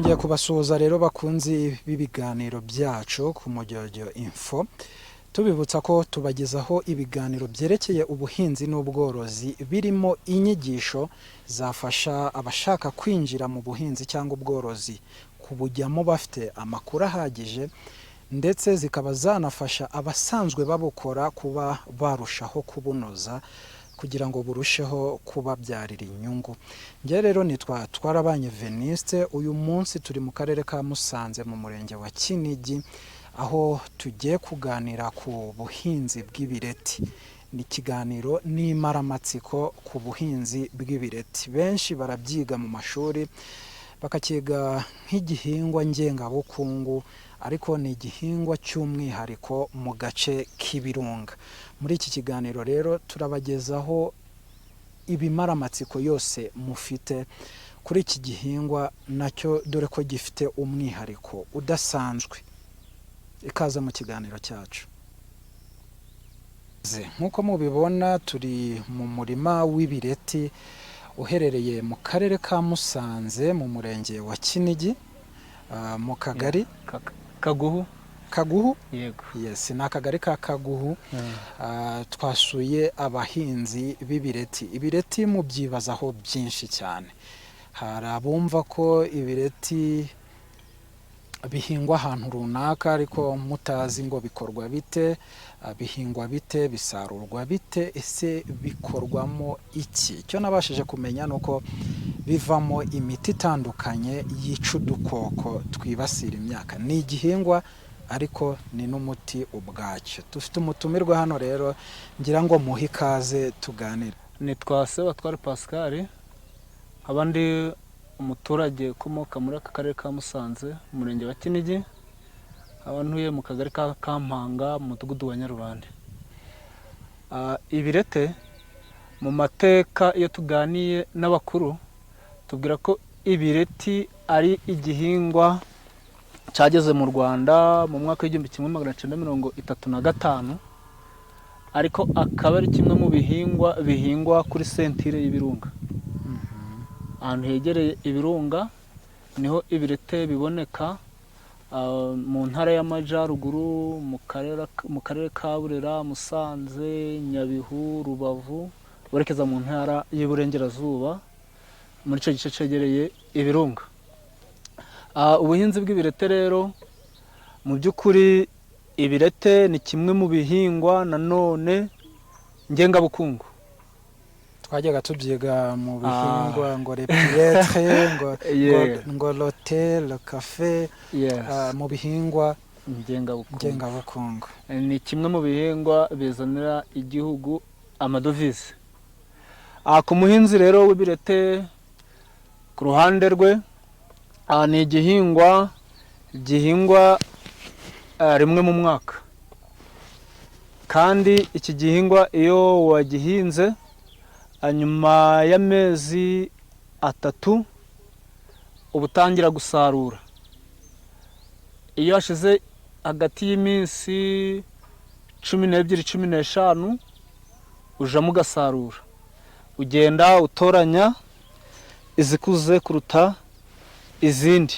Twongeye kubasuhuza rero bakunzi b'ibiganiro byacu ku Mujyojyo Info, tubibutsa ko tubagezaho ibiganiro byerekeye ubuhinzi n'ubworozi birimo inyigisho zafasha abashaka kwinjira mu buhinzi cyangwa ubworozi kubujyamo bafite amakuru ahagije, ndetse zikaba zanafasha abasanzwe babukora kuba barushaho kubunoza kugira ngo burusheho kubabyarira inyungu. Nge rero nitwa Twarabanye Veniste, uyu munsi turi mu karere ka Musanze mu murenge wa Kinigi, aho tugiye kuganira ku buhinzi bw'ibireti. Ni ikiganiro n'imaramatsiko ku buhinzi bw'ibireti. Benshi barabyiga mu mashuri bakakiga nk'igihingwa ngengabukungu, ariko ni igihingwa cy'umwihariko mu gace k'ibirunga. Muri iki kiganiro rero turabagezaho ibimaramatsiko yose mufite kuri iki gihingwa, nacyo dore ko gifite umwihariko udasanzwe. Ikaze mu kiganiro cyacu. Nk'uko mubibona turi mu murima w'ibireti uherereye mu karere ka Musanze mu murenge wa Kinigi, mu kagari Kaguhu. Yego. Yes, ni akagari ka Kaguhu. Twasuye abahinzi b'ibireti. Ibireti mubyibazaho byinshi cyane. Hari abumva ko ibireti bihingwa ahantu runaka ariko mutazi ngo bikorwa bite, bihingwa bite, bisarurwa bite, ese bikorwamo iki? Icyo nabashije kumenya nuko bivamo imiti itandukanye yica udukoko twibasira imyaka. Ni igihingwa ariko ni n'umuti ubwacyo. Dufite umutumirwa hano rero, ngira ngo muhe ikaze tuganire. Nitwa Sebatware Pascal, abandi umuturage ukomoka muri aka karere ka Musanze mu murenge wa Kinigi, abantuye mu kagari ka Kampanga mu mudugudu wa Nyarubande. Ibirete mu mateka iyo tuganiye n'abakuru tubwira ko ibireti ari igihingwa cyageze mu Rwanda mu mwaka w'1935, ariko akaba ari kimwe mu bihingwa kuri sentire y'ibirunga. Ahantu hegereye ibirunga niho ibirete biboneka, mu ntara y'Amajyaruguru, mu karere ka Burera, Musanze, Nyabihu, Rubavu, werekeza mu ntara y'Iburengerazuba muri icyo gice cyegereye ibirunga. Ubuhinzi bw'ibirete rero mu by'ukuri ibirete ni kimwe mu bihingwa nanone ngengabukungu. Twajyaga tubyiga mu bihingwa ngo repiyetre, ngo lote, le café, mu bihingwa ngengabukungu. Ni kimwe mu bihingwa bizanira igihugu amadovize. Ku muhinzi rero w'ibirete ku ruhande rwe, ni igihingwa gihingwa rimwe mu mwaka, kandi iki gihingwa iyo wagihinze nyuma y'amezi 3 uba utangira gusarura. Iyo hashize hagati y'iminsi 12-15 ujamo ugasarura, ugenda utoranya izikuze kuruta izindi.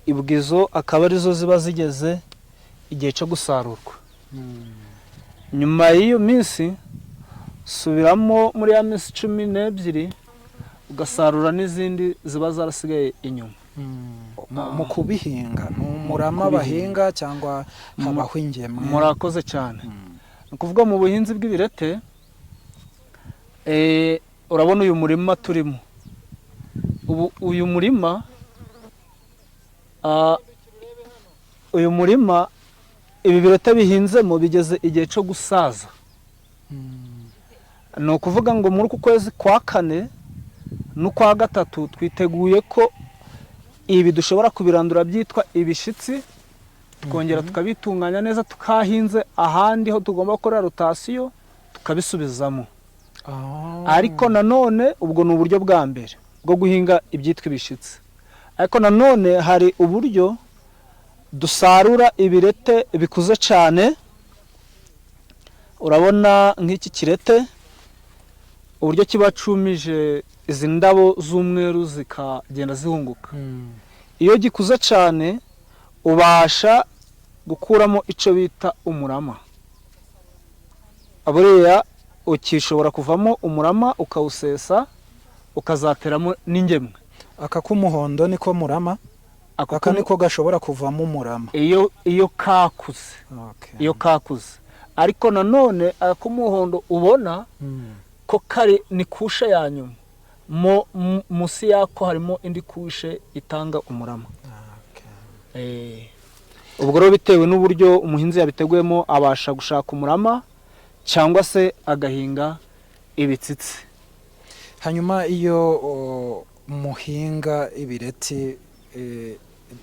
Ibwizo akaba arizo ziba zigeze igihe cyo gusarurwa. Nyuma y'iyo minsi subiramo muri ya minsi 12 ugasarura n'izindi ziba zarasigaye inyuma. Mu kubihinga umurama bahinga cyangwa habaho ingemwe? Murakoze cyane. Ni ukuvuga mu buhinzi bw'ibirete, urabona uyu murima turimo, uyu murima ibi birete bihinzemo bigeze igihe cyo gusaza. Ni ukuvuga ngo muri uku kwezi kwa 4 n'ukwa 3 twiteguye ko ibi dushobora kubirandura byitwa ibishitsi, tukongera tukabitunganya neza, tukahinze ahandi ho tugomba gukora rotasiyo tukabisubizamo. Ariko nanone ubwo ni uburyo bwa mbere bwo guhinga ibyitwa ibishitsi. Ariko nanone hari uburyo dusarura ibirete bikuze cyane. Urabona nk'iki kirete uburyo kiba cumije izi ndabo z'umweru zikagenda zihunguka. iyo gikuze cyane ubasha gukuramo icyo bita umurama. Buriya ukishobora kuvamo umurama ukawusesa ukazateramo n'ingemwe. Aka k'umuhondo niko murama, aka niko gashobora kuvamo umurama iyo kakuze. Iyo kakuze, ariko nanone ak'umuhondo ubona ko kari ni kushe ya nyuma, munsi yako harimo indi kushe itanga umurama. Ubwo rero bitewe n'uburyo umuhinzi yabiteguyemo abasha gushaka umurama cyangwa se agahinga ibitsitsi. Hanyuma iyo muhinga ibireti,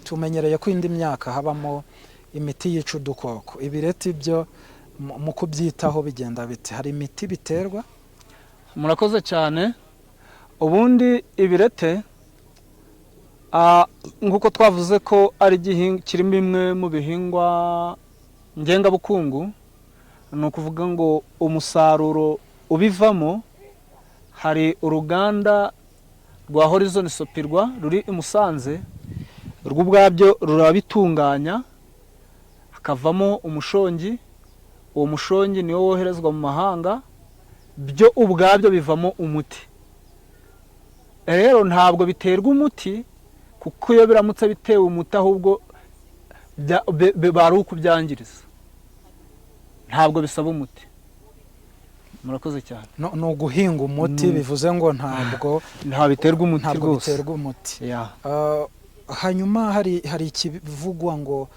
tumenyereye ko indi myaka habamo imiti yica udukoko. Ibireti byo mu kubyitaho bigenda bite? Hari imiti biterwa? Murakoze cyane. Ubundi ibirete nk'uko twavuze ko ari kirimo bimwe mu bihingwa ngengabukungu, ni ukuvuga ngo umusaruro ubivamo, hari uruganda rwa Horizon Sopirwa ruri i Musanze, rwo ubwabyo rurabitunganya hakavamo umushongi. Uwo mushongi niwo woherezwa mu mahanga, byo ubwabyo bivamo umuti. Rero ntabwo biterwa umuti, kuko iyo biramutse bitewe umuti ahubwo bari ukubyangiriza, ntabwo bisaba umuti. Murakoze cyane. No guhinga umuti bivuze ngo ntabwo biterwa umuti rwose. Ntabwo biterwa umuti. Hanyuma hari ikivugwa ngo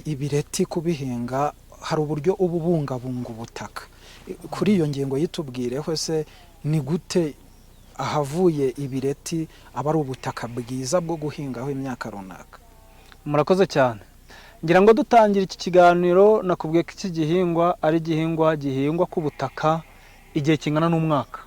ibireti kubihinga hari uburyo ububungabunga ubutaka. Kuri iyo ngingo yitubwireho se, ni gute ahavuye ibireti aba ari ubutaka bwiza bwo guhingaho imyaka runaka? Murakoze cyane. Ngira ngo dutangira iki kiganiro nakubwiye ko iki gihingwa ari igihingwa gihingwa ku butaka igihe kingana n'umwaka.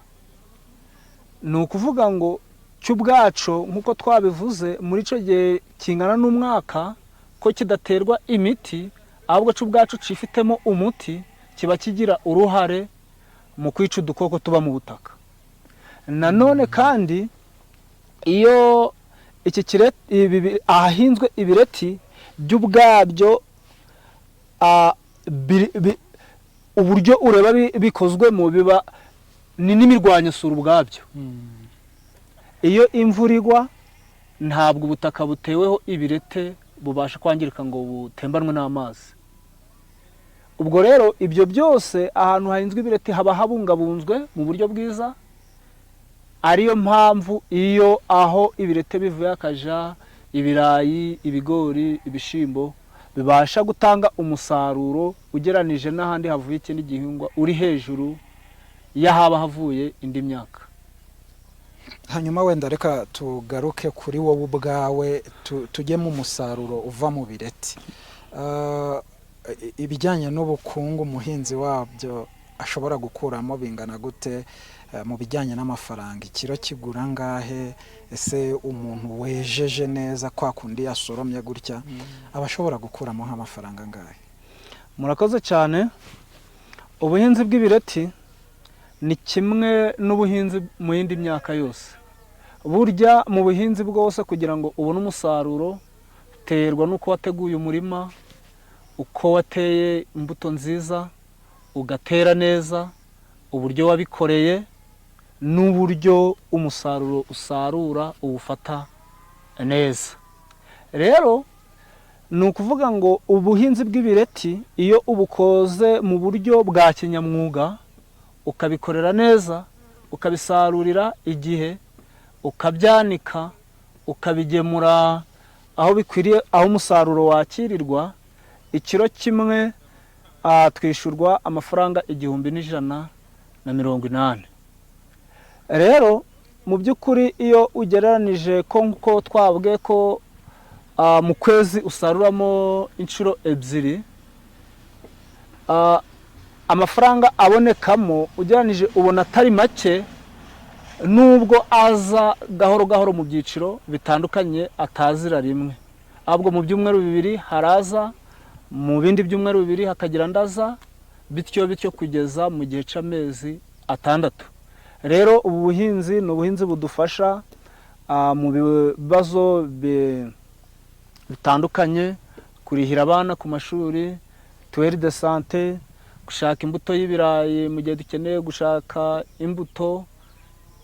Ni ukuvuga ngo cy'ubwaco nk'uko twabivuze, muri icyo gihe kingana n'umwaka ko kidaterwa imiti, ahubwo cy'ubwaco cifitemo umuti, kiba kigira uruhare mu kwica udukoko tuba mu butaka. Nanone kandi iyo ahahinzwe ibireti by'ubwabyo, uburyo ureba bikozwemo biba ni n'imirwanyasuri ubwabyo. Iyo imvura igwa ntabwo ubutaka buteweho ibirete bubasha kwangirika ngo butembanwe n'amazi. Ubwo rero ibyo byose ahantu hahinzwe ibireti haba habungabunzwe mu buryo bwiza. Ariyo mpamvu iyo aho ibirete bivuye akaja ibirayi, ibigori, ibishimbo bibasha gutanga umusaruro ugeranije n'ahandi havuye ikindi gihingwa uri hejuru y'ahaba havuye indi myaka. Hanyuma wenda reka tugaruke kuri wowe ubwawe, tujye mu musaruro uva mu bireti. Ibijyanye n'ubukungu umuhinzi wabyo ashobora gukuramo bingana gute? Mu bijyanye n'amafaranga, ikiro kigura ngahe? Ese umuntu wejeje neza kwa kundi yasoromye gutya aba ashobora gukuramo nk'amafaranga ngahe? Murakoze cyane. Ubuhinzi bw'ibireti ni kimwe n'ubuhinzi mu yindi myaka yose. Burya mu buhinzi bwose kugira ngo ubone umusaruro uterwa n'uko wateguye umurima, uko wateye imbuto nziza, ugatera neza, uburyo wabikoreye, n'uburyo umusaruro usarura uwufata neza. Rero ni ukuvuga ngo ubuhinzi bw'ibireti iyo ubukoze mu buryo bwa kinyamwuga, ukabikorera neza, ukabisarurira igihe, ukabyanika, ukabigemura aho bikwiriye, aho umusaruro wakirirwa, ikiro kimwe twishyurwa amafaranga 1,180. Rero mu by'ukuri iyo ugereranije ko nkuko twabwe ko mu kwezi usaruramo inshuro 2, amafaranga abonekamo ugereranije ubona atari make, nubwo aza gahoro gahoro mu byiciro bitandukanye, atazira rimwe. Ahubwo mu byumweru 2 haraza, mu bindi byumweru 2 hakagira ndaza, bityo kugeza mu gihe cy'amezi 6. Rero ubu buhinzi ni ubuhinzi budufasha mu bibazo bitandukanye, kurihira abana ku mashuri, tuweri de sante, gushaka imbuto y'ibirayi mu gihe dukeneye gushaka imbuto,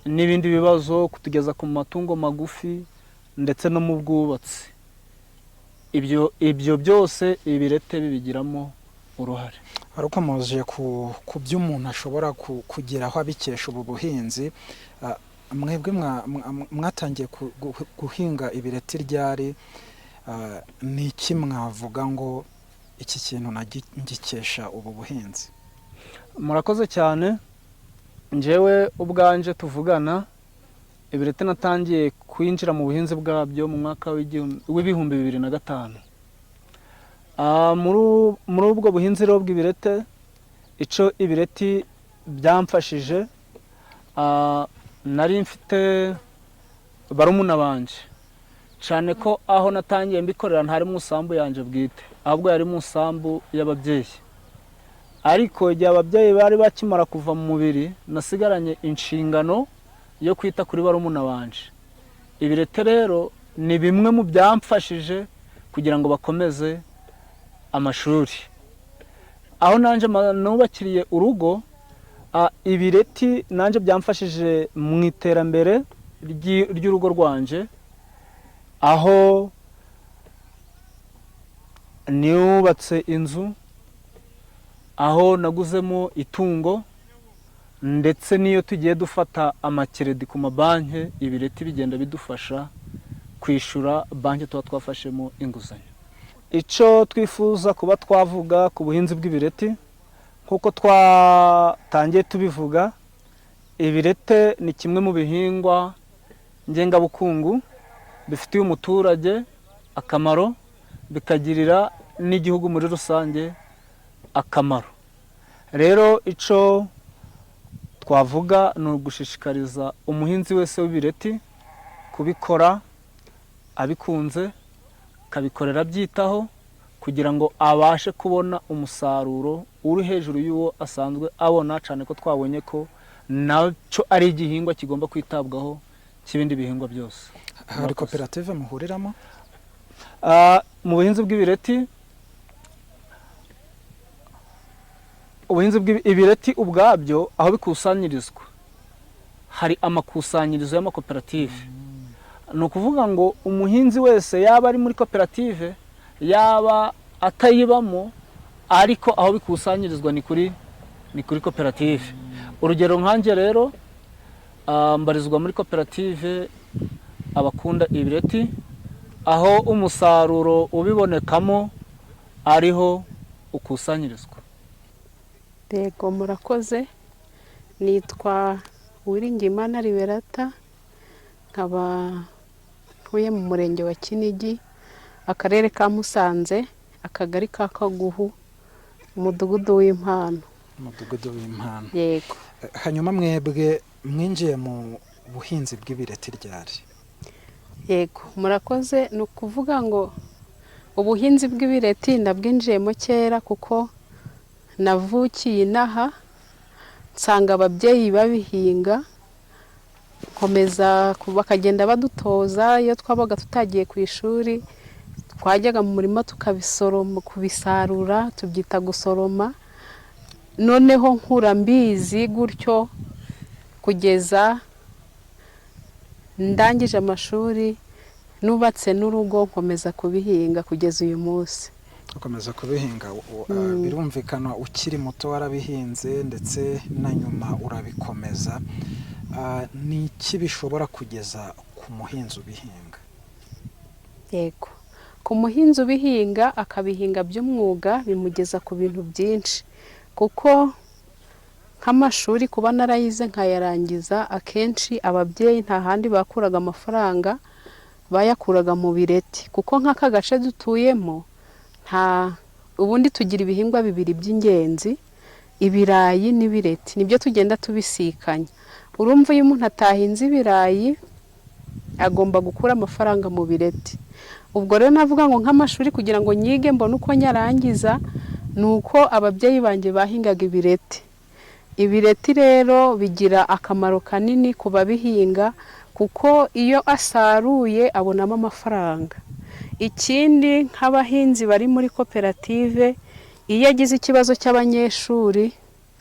n'ibindi bibazo, kutugeza ku matungo magufi ndetse no mu bwubatsi. Ibyo byose Ibireti bibigiramo uruhare. Ukomeje ku byo umuntu ashobora kugeraho abikesha ubu buhinzi. Mwebwe mwatangiye guhinga ibireti ryari? Ni iki mwavuga ngo iki kintu nagikesha ubu buhinzi? Murakoze cyane. Njyewe ubwanje tuvugana, ibireti natangiye kwinjira mu buhinzi bwabyo mu mwaka w'ibihumbi 2005. Muri ubwo buhinzi rero bw'ibireti, icyo ibireti byamfashije, nari mfite barumuna banje, cyane ko aho natangiye mbikorera ntari mu sambu yanjye bwite, ahubwo yari mu sambu y'ababyeyi. Ariko igihe ababyeyi bari bakimara kuva mu mubiri, nasigaranye inshingano yo kwita kuri barumuna banje. Ibireti rero ni bimwe mu byamfashije kugira ngo bakomeze amashuri. Aho nanje nubakiriye urugo, ibireti nanje byamfashije mu iterambere ry'urugo rwanje, aho nubatse inzu, aho naguzemo itungo, ndetse n'iyo tugiye dufata amakeredi ku mabanki, ibireti bigenda bidufasha kwishura banki tuba twafashemo inguzanyo. Icyo twifuza kuba twavuga ku buhinzi bw'ibireti, nk'uko twatangiye tubivuga, ibireti ni kimwe mu bihingwa ngengabukungu bifitiye umuturage akamaro, bikagirira n'igihugu muri rusange akamaro. Rero icyo twavuga ni ugushishikariza umuhinzi wese w'ibireti kubikora abikunze, akabikorera abyitaho, kugira ngo abashe kubona umusaruro uri hejuru y'uwo asanzwe abona, cyane ko twabonye ko nacyo ari igihingwa kigomba kwitabwaho cy'ibindi bihingwa byose. Hari koperative muhuriramo? Mu buhinzi bw'ibireti, ibireti ubwabyo aho bikusanyirizwa, hari amakusanyirizo y'amakoperative. Ni ukuvuga ngo umuhinzi wese yaba ari muri koperative, yaba atayibamo, ariko aho bikusanyirizwa ni kuri koperative. Urugero nkanjye rero, mbarizwa muri koperative abakunda ibireti, aho umusaruro ubibonekamo ariho ukusanyirizwa. Yego, murakoze. Nitwa Uwiringiyimana Liberata, nkaba ntuye mu murenge wa Kinigi, akarere ka Musanze, akagari ka Kaguhu, umudugudu w'Impano. Umudugudu w'Impano. Yego. Hanyuma mwebwe mwinjiye mu buhinzi bw'ibireti ryari? Yego, murakoze. Ni ukuvuga ngo ubuhinzi bw'ibireti ndabwinjiyemo kera, kuko navukiye inaha nsanga ababyeyi babihinga, nkomeza bakagenda badutoza. Iyo twabaga tutagiye ku ishuri, twajyaga mu murima tukabisoroma, kubisarura, tubyita gusoroma. Noneho nkura mbizi gutyo kugeza ndangije amashuri, nubatse n'urugo, nkomeza kubihinga kugeza uyu munsi. Ukomeza kubihinga, birumvikana ukiri muto warabihinze ndetse na nyuma urabikomeza. Ni iki bishobora kugeza ku muhinzi ubihinga? Yego, ku muhinzi ubihinga akabihinga by'umwuga, bimugeza ku bintu byinshi, kuko nk'amashuri kuba narayize nkayarangiza, akenshi ababyeyi nta handi bakuraga amafaranga, bayakuraga mu bireti. Kuko nk'aka gace dutuyemo, ubundi tugira ibihingwa bibiri by'ingenzi, ibirayi n'ibireti, nibyo tugenda tubisikanya. Urumva iyo umuntu atahinze ibirayi, agomba gukura amafaranga mu bireti. Ubwo rero navuga ngo nk'amashuri kugira ngo nyige mbone uko nyarangiza, ni uko ababyeyi banjye bahingaga ibireti. Ibireti rero bigira akamaro kanini ku babihinga, kuko iyo asaruye abonamo amafaranga. Ikindi nk'abahinzi bari muri koperative, iyo agize ikibazo cy'abanyeshuri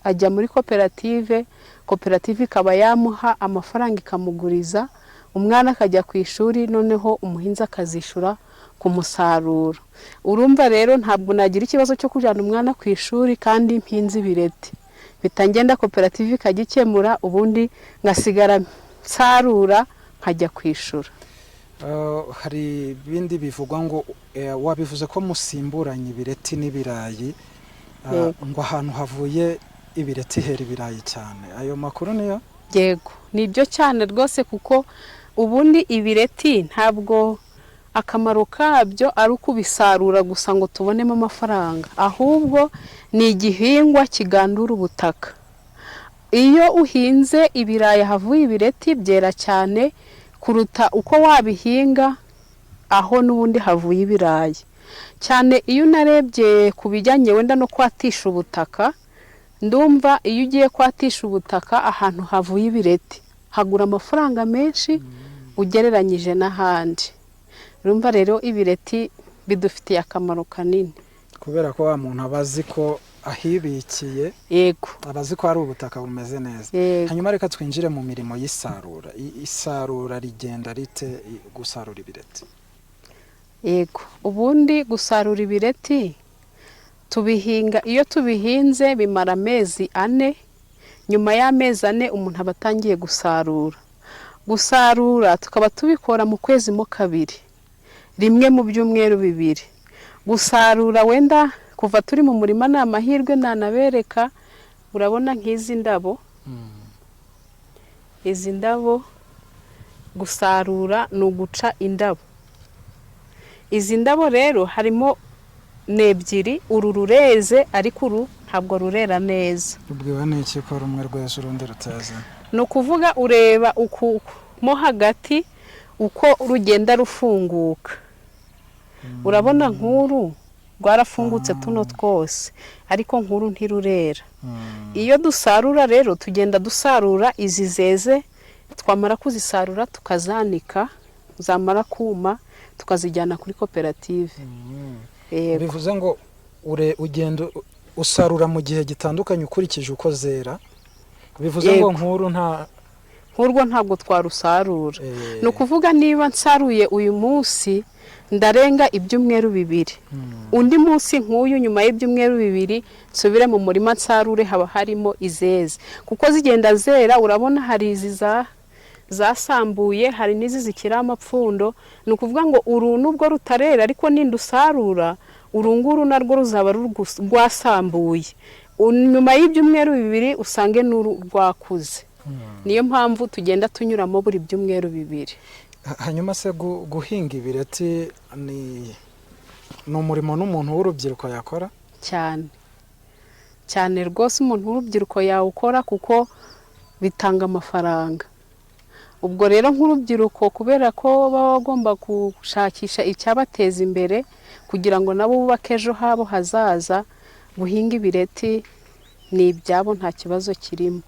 ajya muri koperative, koperative ikaba yamuha amafaranga ikamuguriza, umwana akajya ku ishuri, noneho umuhinzi akazishura ku musaruro. Urumva rero ntabwo nagira ikibazo cyo kujyana umwana ku ishuri kandi mpinze ibireti, bitangenda koperative ikagikemura, ubundi ngasigara nsarura nkajya kwishura. Hari ibindi bivugwa ngo wabivuze ko musimburanye ibireti n'ibirayi, ngo ahantu havuye ibireti hera ibirayi cyane, ayo makuru niyo? Yego, nibyo cyane rwose, kuko ubundi ibireti ntabwo akamaro kabyo ari ukubisarura gusa ngo tubonemo amafaranga, ahubwo ni igihingwa kigandura ubutaka. Iyo uhinze ibirayi havuye ibireti byera cyane kuruta uko wabihinga aho n'ubundi havuye ibirayi. Cyane iyo unarebye ku bijyanye wenda no kwatisha ubutaka, ndumva iyo ugiye kwatisha ubutaka ahantu havuye ibireti hagura amafaranga menshi ugereranyije n'ahandi. Urumva rero ibireti bidufitiye akamaro kanini, kubera ko wa muntu abazi ko ahibikiye, yego, abazi ko ari ubutaka bumeze neza. Hanyuma reka twinjire mu mirimo y'isarura. Isarura rigenda rite gusarura ibireti? Yego, ubundi gusarura ibireti tubihinga, iyo tubihinze bimara amezi 4, nyuma y'amezi 4 umuntu aba atangiye gusarura. Gusarura tukaba tubikora mu kwezi mo 2, rimwe mu byumweru 2. Gusarura wenda kuva turi mu murima ni amahirwe nanabereka, urabona nk'izi ndabo, izi ndabo gusarura ni uguca indabo. Izi ndabo rero harimo n'ebyiri, uru rureze ariko uru ntabwo rurera neza. Ubwiwe n'iki ko rumwe rwese urundi ruteze? Ni ukuvuga ureba uku mo hagati uko rugenda rufunguka. Urabona nk'uru rwarafungutse tuno twose, ariko nk'uru ntirurera. Iyo dusarura rero tugenda dusarura izi zeze, twamara kuzisarura tukazanika, zamara kuma tukazijyana kuri koperative. Bivuze ngo ugenda usarura mu gihe gitandukanye ukurikije uko zera. Bivuze ngo nk'urwo ntabwo twarusarura. Ni ukuvuga niba nsaruye uyu munsi ndarenga ibyumweru 2, undi munsi nk'uyu nyuma y'ibyumweru 2 nsubire mu murima nsarure, haba harimo izeze, kuko zigenda zera. Urabona hari izi zasambuye, hari n'izi zikiri amapfundo. Ni ukuvuga ngo uru nubwo rutarera, ariko nindusarura urunguru narwo ruzaba rwasambuye, nyuma y'ibyumweru 2 usange n'uru rwakuze. Niyo mpamvu tugenda tunyuramo buri byumweru 2. Hanyuma se guhinga ibireti ni umurimo n'umuntu w'urubyiruko yakora? Cyane rwose umuntu w'urubyiruko yawukora, kuko bitanga amafaranga. Ubwo rero nk'urubyiruko, kubera ko baba bagomba gushakisha icyabateza imbere kugira ngo nabo bubake ejo habo hazaza, guhinga ibireti ni ibyabo, nta kibazo kirimo.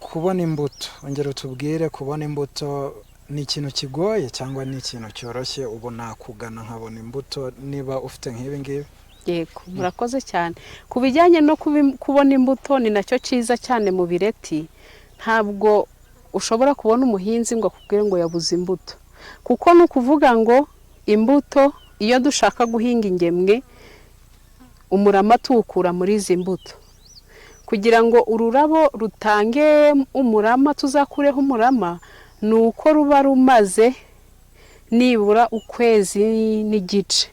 Kubona imbuto, ongera utubwire, kubona imbuto ni ikintu kigoye cyangwa ni ikintu cyoroshye? Ubu nakugana nkabona imbuto niba ufite nk'ibi ngibi? Yego, murakoze cyane. Ku bijyanye no kubona imbuto ni nacyo cyiza cyane mu bireti. Ntabwo ushobora kubona umuhinzi ngo akubwire ngo yabuze imbuto, kuko ni ukuvuga ngo imbuto, iyo dushaka guhinga ingemwe, umurama tuwukura muri izi mbuto. Kugira ngo ururabo rutange umurama, tuzakureho umurama, ni uko ruba rumaze nibura ukwezi n'igice,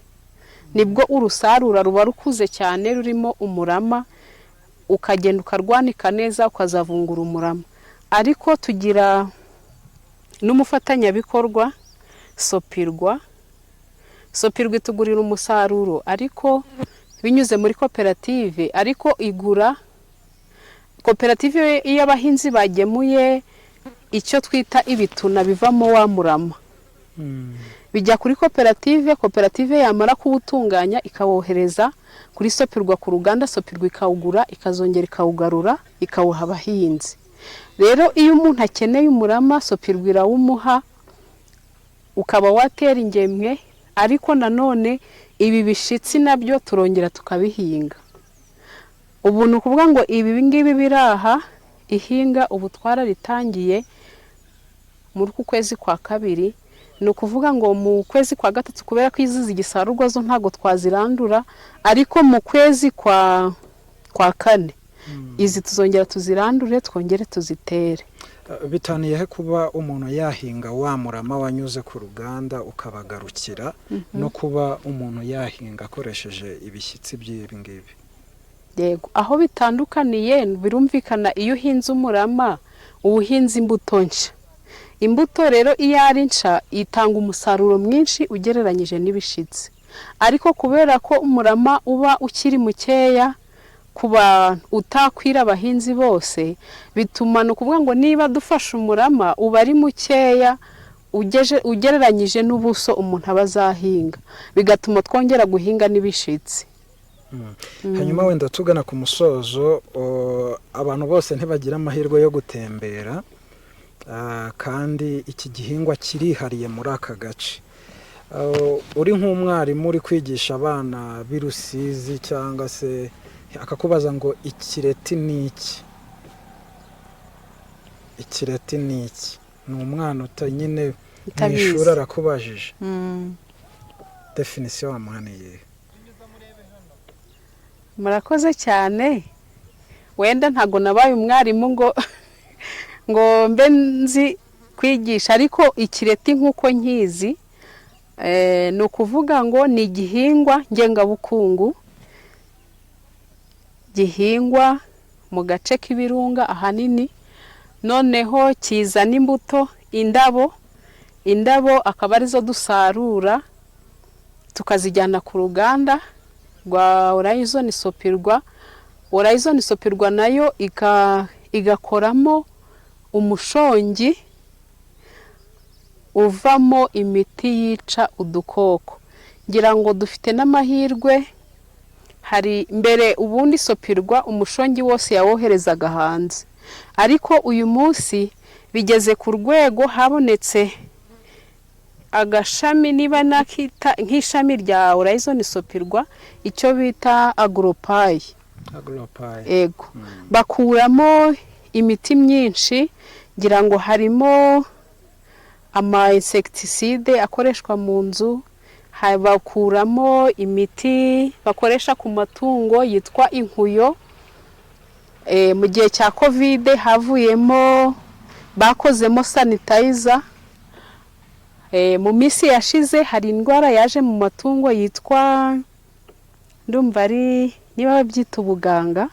nibwo urusarura ruba rukuze cyane rurimo umurama, ukagenda ukarwanika neza ukazavungura umurama. Ariko tugira n'umufatanyabikorwa Sopirwa itugurira umusaruro, ariko binyuze muri koperative. Ariko igura koperative iyo abahinzi bagemuye icyo twita ibituna bivamo wa murama, bijya kuri koperative yamara kuwutunganya ikawohereza kuri Sopirwa ku ruganda, Sopirwa ikawugura ikazongera ikawugarura ikawuha abahinzi. rero iyo umuntu akeneye umurama sopirwa irawumuha ukaba watera ingemwe, ariko nanone ibi bishitsi nabyo turongera tukabihinga. Ubu ni ukuvuga ngo ibi ngibi biraha ihinga ubu twararitangiye muri ku kwezi kwa kabiri, ni ukuvuga ngo mu kwezi kwa gatatu kubera ko izi zigisarurwa zo ntago twazirandura, ariko mu kwezi kwa kane izi tuzongera tuzirandure twongere tuzitere. Bitaniye he kuba umuntu yahinga wa murama wanyuze ku ruganda ukabagarukira no kuba umuntu yahinga akoresheje ibishyitsi by'ibi ngibi? Yego, aho bitandukaniye birumvikana iyo uhinze umurama ubuhinzi imbuto nshya. Imbuto rero iyo ari nshya itanga umusaruro mwinshi ugereranyije n'ibishitsi, ariko kubera ko umurama uba ukiri mukeya kuba utakwira abahinzi bose, bituma no kuvuga ngo niba dufashe umurama uba ari mukeya ugereranyije n'ubuso umuntu aba azahinga, bigatuma twongera guhinga n'ibishitsi. Hanyuma wenda tugana ku musozo, abantu bose ntibagira amahirwe yo gutembera, kandi iki gihingwa kirihariye muri aka gace. Uri nk'umwarimu uri kwigisha abana b'i Rusizi cyangwa se akakubaza ngo ikireti ni iki? Ikireti ni iki? Ni umwana nyine mu ishuri arakubajije, definisiyo wamuhaniye? Murakoze cyane. Wenda ntago nabaye umwarimu ngo mbe nzi kwigisha, ariko ikireti nk'uko nkizi ni ukuvuga ngo ni igihingwa ngengabukungu gihingwa mu gace k'ibirunga ahanini, noneho kizana imbuto, indabo akaba arizo dusarura tukazijyana ku ruganda rwa Horizon Sopirwa. Horizon Sopirwa nayo igakoramo umushongi uvamo imiti yica udukoko. Ngira ngo dufite n'amahirwe, hari mbere ubundi Sopirwa umushongi wose yawoherezaga hanze, ariko uyu munsi bigeze ku rwego habonetse agashami, niba nakita nk'ishami rya Horizon Sopirwa, icyo bita agropayi. Ego, bakuramo imiti myinshi, ngira ngo harimo ama insecticide akoreshwa mu nzu, bakuramo imiti bakoresha ku matungo yitwa inkuyo. Mu gihe cya COVID havuyemo, bakozemo sanitizer. Mu minsi yashize hari indwara yaje mu matungo yitwa, ndumva ari niba babyita ubuganga.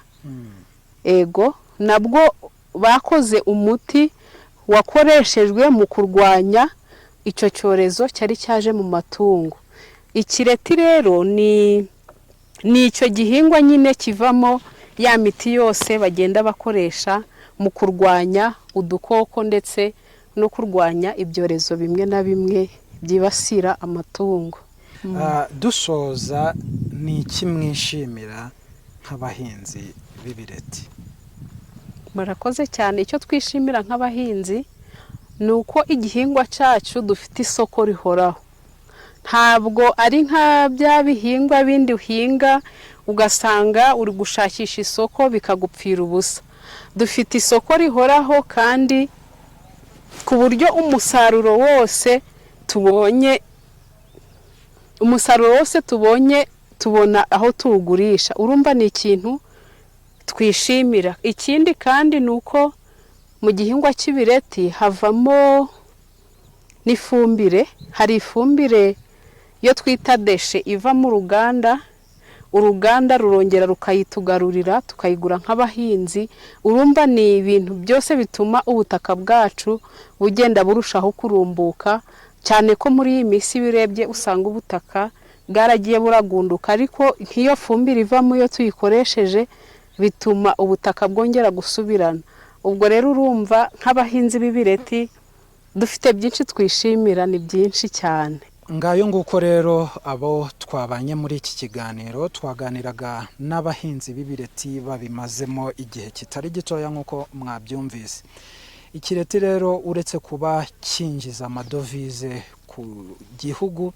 Ego, nabwo bakoze umuti wakoreshejwe mu kurwanya icyo cyorezo cyari cyaje mu matungo. Ikireti rero ni icyo gihingwa nyine kivamo ya miti yose bagenda bakoresha mu kurwanya udukoko ndetse no kurwanya ibyorezo bimwe na bimwe byibasira amatungo. Dusoza, ni iki mwishimira nk'abahinzi b'ibireti? Murakoze cyane. Icyo twishimira nk'abahinzi ni uko igihingwa cyacu dufite isoko rihoraho. Ntabwo ari nka bya bihingwa bindi uhinga ugasanga uri gushakisha isoko bikagupfira ubusa. Dufite isoko rihoraho, kandi ku buryo umusaruro wose tubonye tubona aho tuwugurisha. Urumva ni ikintu twishimira. Ikindi kandi ni uko mu gihingwa cy'ibireti havamo n'ifumbire. Hari ifumbire yo twita deshe iva mu ruganda, uruganda rurongera rukayitugarurira tukayigura nk'abahinzi. Urumva ni ibintu byose bituma ubutaka bwacu bugenda burushaho kurumbuka, cyane ko muri iyi minsi birebye usanga ubutaka bwaragiye buragunduka, ariko nk'iyo fumbire ivamo iyo tuyikoresheje bituma ubutaka bwongera gusubirana. Ubwo rero urumva nk'abahinzi b'ibireti dufite byinshi twishimira, ni byinshi cyane. ngayo nguko rero abo twabanye muri iki kiganiro twaganiraga n'abahinzi b'ibireti babimazemo igihe kitari gitoya nk'uko mwabyumvise. Ikireti rero uretse kuba kinjiza amadovize ku gihugu,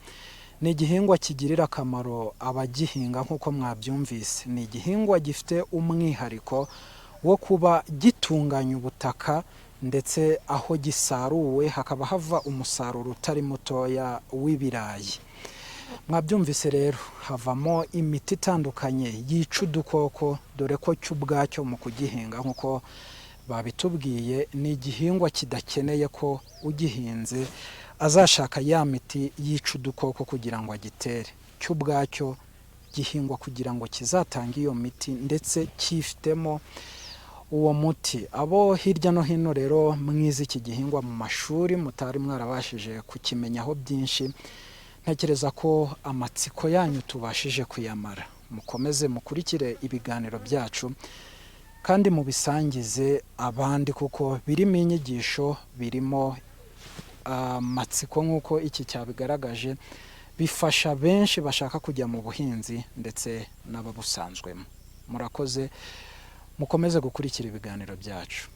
ni igihingwa kigirira akamaro abagihinga nk'uko mwabyumvise. Ni igihingwa gifite umwihariko wo kuba gitunganya ubutaka, ndetse aho gisaruwe hakaba hava umusaruro utari mutoya w'ibirayi. Mwabyumvise rero havamo imiti itandukanye yica udukoko, dore ko cyo ubwacyo mu kugihinga nk'uko babitubwiye ni igihingwa kidakeneye ko ugihinze azashaka ya miti yica udukoko kugira ngo agitere. Cyo ubwacyo gihingwa kugira ngo kizatange iyo miti, ndetse cyifitemo uwo muti. Abo hirya no hino rero mwize iki gihingwa mu mashuri mutari mwarabashije kukimenyaho byinshi, ntekereza ko amatsiko yanyu tubashije kuyamara. Mukomeze mukurikire ibiganiro byacu kandi mubisangize abandi, kuko birimo inyigisho, birimo amatsiko nk'uko iki cyabigaragaje, bifasha benshi bashaka kujya mu buhinzi ndetse n'ababusanzwemo. Murakoze, mukomeze gukurikira ibiganiro byacu.